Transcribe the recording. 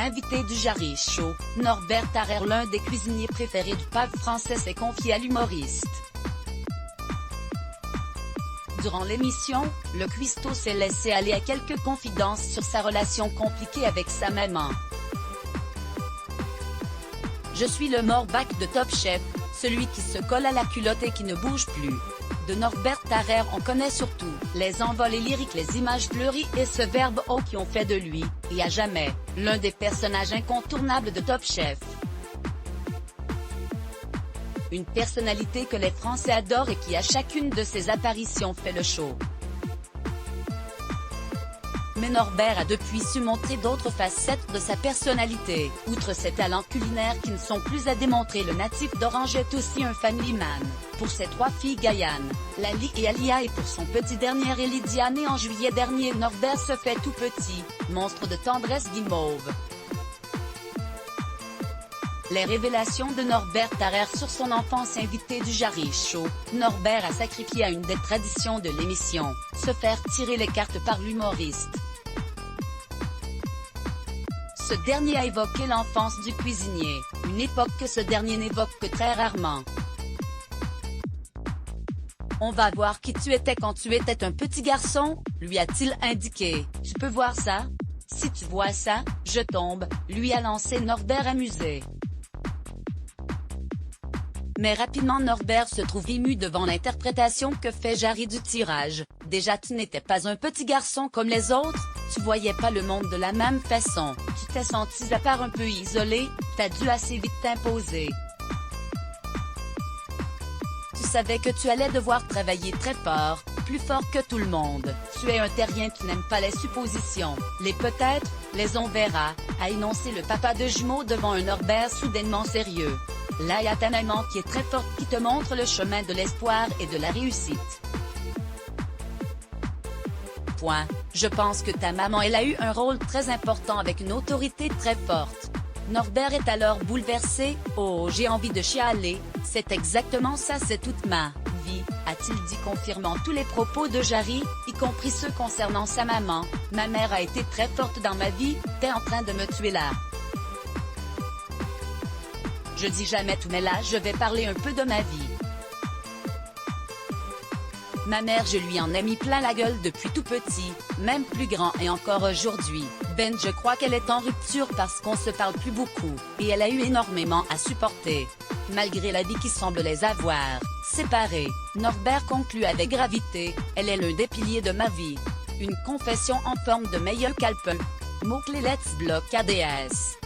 Invité du Jarry Show, Norbert Tarrer, l'un des cuisiniers préférés du pape français, s'est confié à l'humoriste. Durant l'émission, le cuistot s'est laissé aller à quelques confidences sur sa relation compliquée avec sa maman. Je suis le Morbac de Top Chef, celui qui se colle à la culotte et qui ne bouge plus. De Norbert Tarrer, on connaît surtout les envolées lyriques, les images fleuries et ce verbe haut qui ont fait de lui, et à jamais, l'un des personnages incontournables de Top Chef. Une personnalité que les Français adorent et qui à chacune de ses apparitions fait le show. Mais Norbert a depuis su montrer d'autres facettes de sa personnalité. Outre ses talents culinaires qui ne sont plus à démontrer, le natif d'Orange est aussi un family man. Pour ses 3 filles Gaïane, Lali et Alia, et pour son petit dernier Elidia né en juillet dernier, Norbert se fait tout petit, monstre de tendresse guimauve. Les révélations de Norbert Tarrer sur son enfance. Invité du Jarry Show, Norbert a sacrifié à une des traditions de l'émission, se faire tirer les cartes par l'humoriste. Ce dernier a évoqué l'enfance du cuisinier, une époque que ce dernier n'évoque que très rarement. On va voir qui tu étais quand tu étais un petit garçon, lui a-t-il indiqué. Tu peux voir ça? Si tu vois ça, je tombe, lui a lancé Norbert amusé. Mais rapidement Norbert se trouve ému devant l'interprétation que fait Jarry du tirage. Déjà tu n'étais pas un petit garçon comme les autres, tu voyais pas le monde de la même façon, tu t'es senti à part, un peu isolé, t'as dû assez vite t'imposer. Tu savais que tu allais devoir travailler très fort, plus fort que tout le monde. Tu es un terrien qui n'aime pas les suppositions, les peut-être, les on verra, a énoncé le papa de jumeaux devant un Norbert soudainement sérieux. Là y a ta maman qui est très forte, qui te montre le chemin de l'espoir et de la réussite. Point. Je pense que ta maman, elle a eu un rôle très important avec une autorité très forte. Norbert est alors bouleversé. Oh, j'ai envie de chialer, c'est exactement ça, c'est toute ma vie, a-t-il dit, confirmant tous les propos de Jarry, y compris ceux concernant sa maman. Ma mère a été très forte dans ma vie, t'es en train de me tuer là. Je dis jamais tout, mais là je vais parler un peu de ma vie. Ma mère, je lui en ai mis plein la gueule depuis tout petit, même plus grand, et encore aujourd'hui. Ben, je crois qu'elle est en rupture parce qu'on se parle plus beaucoup, et elle a eu énormément à supporter. Malgré la vie qui semble les avoir séparés, Norbert conclut avec gravité, elle est l'un des piliers de ma vie. Une confession en forme de meilleur calepin. Mot-clé Let's Block ADS.